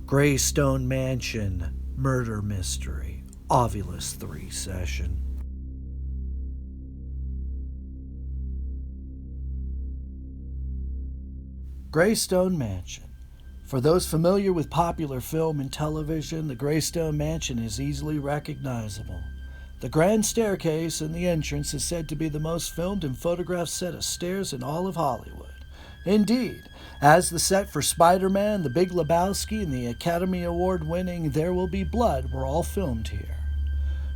Greystone Mansion Murder Mystery, Ovilus III session. Greystone Mansion. For those familiar with popular film and television, the Greystone Mansion is easily recognizable. The grand staircase in the entrance is said to be the most filmed and photographed set of stairs in all of Hollywood. Indeed, as the set for Spider-Man, The Big Lebowski, and the Academy Award-winning There Will Be Blood were all filmed here.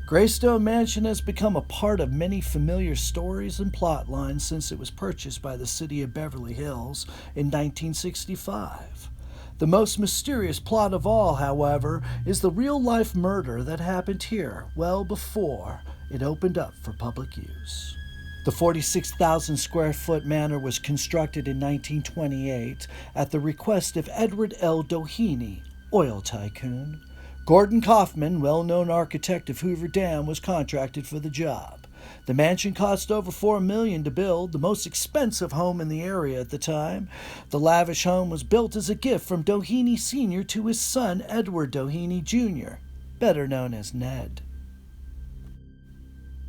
Greystone Mansion has become a part of many familiar stories and plot lines since it was purchased by the city of Beverly Hills in 1965. The most mysterious plot of all, however, is the real-life murder that happened here well before it opened up for public use. The 46,000 square foot manor was constructed in 1928 at the request of Edward L. Doheny, oil tycoon. Gordon Kaufman, well-known architect of Hoover Dam, was contracted for the job. The mansion cost over $4 million to build, the most expensive home in the area at the time. The lavish home was built as a gift from Doheny Sr. to his son, Edward Doheny Jr., better known as Ned.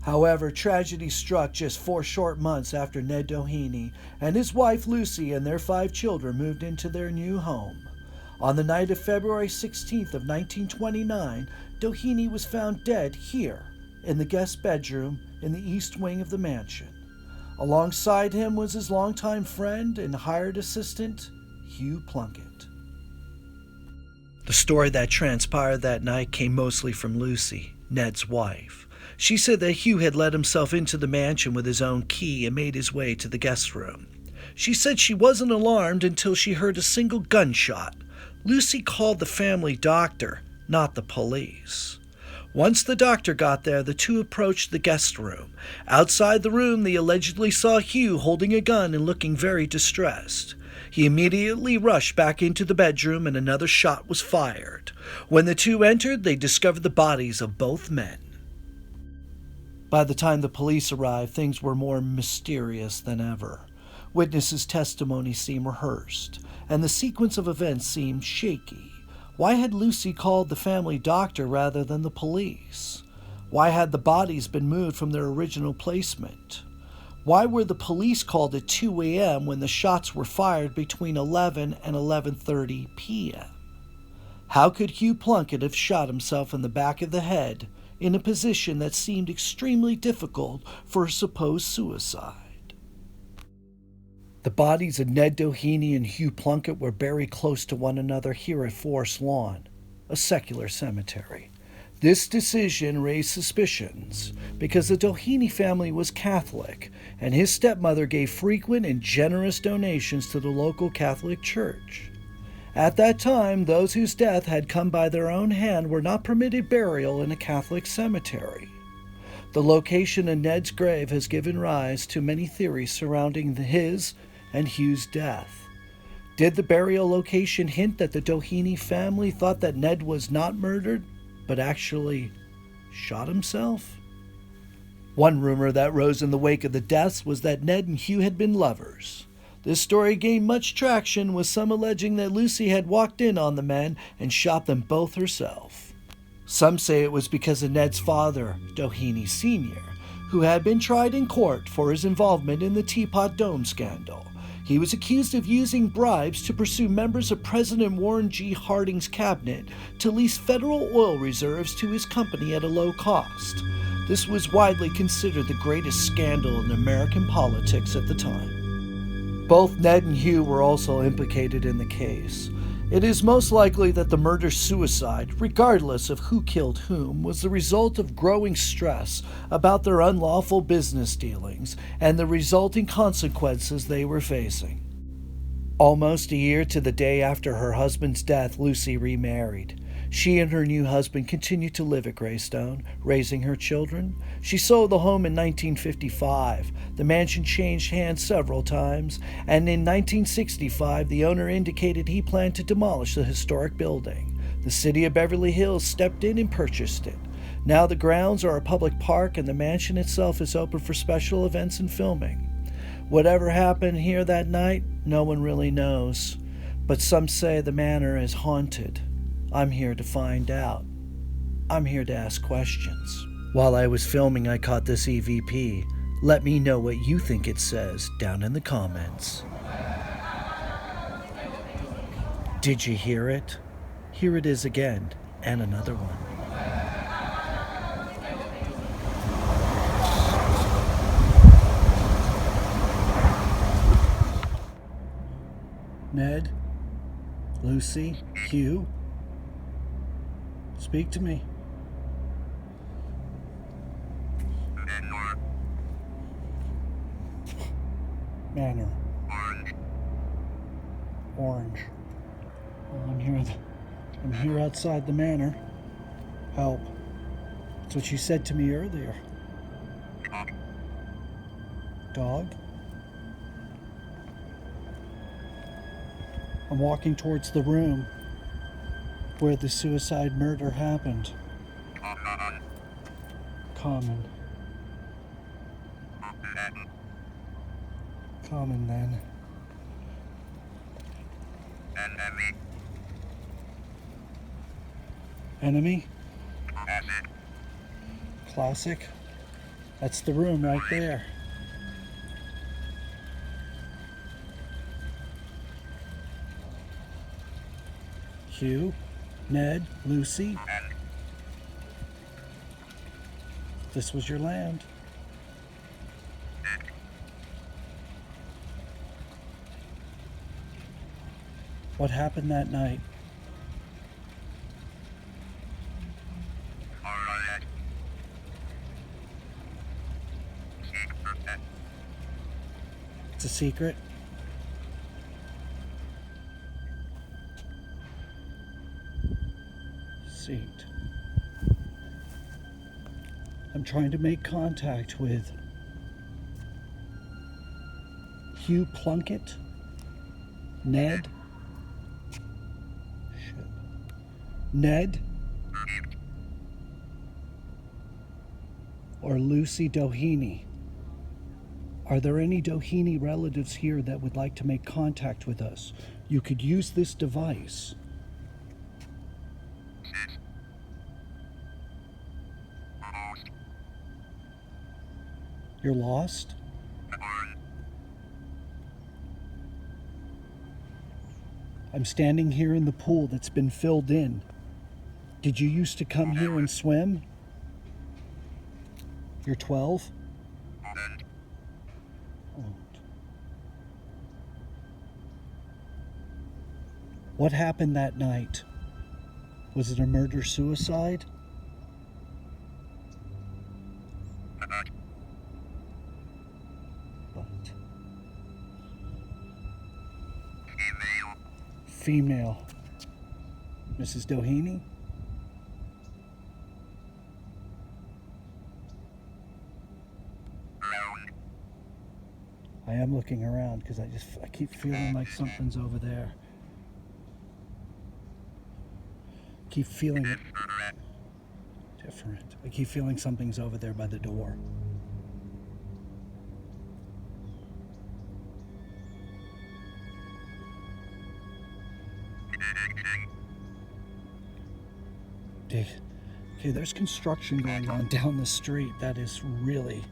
However, tragedy struck just 4 short months after Ned Doheny and his wife Lucy and their 5 children moved into their new home. On the night of February 16th of 1929, Doheny was found dead here in the guest bedroom in the east wing of the mansion. Alongside him was his longtime friend and hired assistant, Hugh Plunkett. The story that transpired that night came mostly from Lucy, Ned's wife. She said that Hugh had let himself into the mansion with his own key and made his way to the guest room. She said she wasn't alarmed until she heard a single gunshot. Lucy called the family doctor, not the police. Once the doctor got there, the two approached the guest room. Outside the room, they allegedly saw Hugh holding a gun and looking very distressed. He immediately rushed back into the bedroom and another shot was fired. When the two entered, they discovered the bodies of both men. By the time the police arrived, things were more mysterious than ever. Witnesses' testimony seemed rehearsed, and the sequence of events seemed shaky. Why had Lucy called the family doctor rather than the police? Why had the bodies been moved from their original placement? Why were the police called at 2 a.m. when the shots were fired between 11 and 11:30 p.m.? How could Hugh Plunkett have shot himself in the back of the head in a position that seemed extremely difficult for a supposed suicide? The bodies of Ned Doheny and Hugh Plunkett were buried close to one another here at Forest Lawn, a secular cemetery. This decision raised suspicions because the Doheny family was Catholic, and his stepmother gave frequent and generous donations to the local Catholic Church. At that time, those whose death had come by their own hand were not permitted burial in a Catholic cemetery. The location of Ned's grave has given rise to many theories surrounding his and Hugh's death. Did the burial location hint that the Doheny family thought that Ned was not murdered, but actually shot himself? One rumor that rose in the wake of the deaths was that Ned and Hugh had been lovers. This story gained much traction, with some alleging that Lucy had walked in on the men and shot them both herself. Some say it was because of Ned's father, Doheny Sr., who had been tried in court for his involvement in the Teapot Dome scandal. He was accused of using bribes to pursue members of President Warren G. Harding's cabinet to lease federal oil reserves to his company at a low cost. This was widely considered the greatest scandal in American politics at the time. Both Ned and Hugh were also implicated in the case. It is most likely that the murder-suicide, regardless of who killed whom, was the result of growing stress about their unlawful business dealings and the resulting consequences they were facing. Almost a year to the day after her husband's death, Lucy remarried. She and her new husband continued to live at Greystone, raising her children. She sold the home in 1955. The mansion changed hands several times, and in 1965, the owner indicated he planned to demolish the historic building. The city of Beverly Hills stepped in and purchased it. Now the grounds are a public park, and the mansion itself is open for special events and filming. Whatever happened here that night, no one really knows, but some say the manor is haunted. I'm here to find out. I'm here to ask questions. While I was filming, I caught this EVP. Let me know what you think it says down in the comments. Did you hear it? Here it is again, and another one. Ned? Lucy? Hugh? Speak to me. Manor. Orange. Well, I'm here outside the manor. Help. That's what you said to me earlier. Dog? I'm walking towards the room where the suicide murder happened. Common. Common then. Enemy? Classic? That's the room right there. Hugh? Ned? Lucy? This was your land. What happened that night? It's a secret. Seat. I'm trying to make contact with Hugh Plunkett, Ned. Shit. Ned or Lucy Doheny. Are there any Doheny relatives here that would like to make contact with us? You could use this device. You're lost? I'm standing here in the pool that's been filled in. Did you used to come here and swim? You're 12? What happened that night? Was it a murder-suicide? Female. Mrs. Doheny? I am looking around because I keep feeling like something's over there. Keep feeling it. Different. I keep feeling something's over there by the door. Okay, there's construction going on down the street. That is really...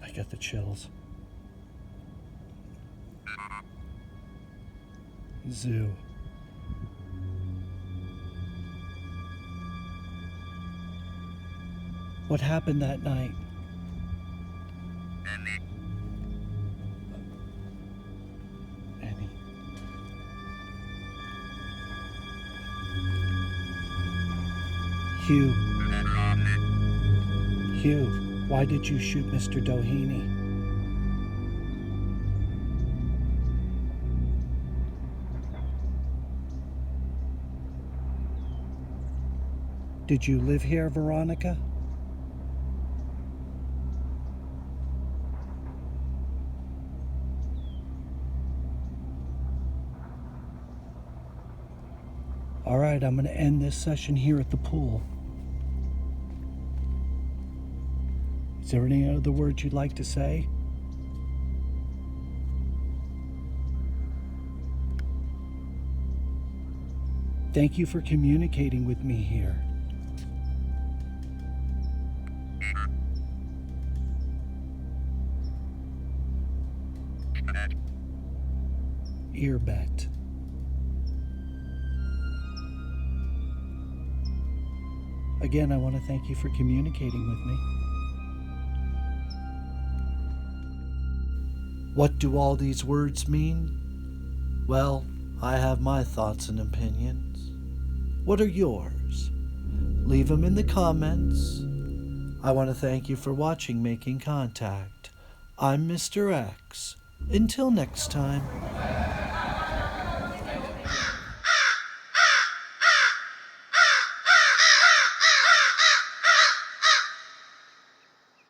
I get the chills. Zoo. What happened that night? Annie. Hugh. Hugh, why did you shoot Mr. Doheny? Did you live here, Veronica? All right, I'm going to end this session here at the pool. Is there any other words you'd like to say? Thank you for communicating with me here. Earbet. Again, I want to thank you for communicating with me. What do all these words mean? Well, I have my thoughts and opinions. What are yours? Leave them in the comments. I want to thank you for watching Making Contact. I'm Mr. X. Until next time.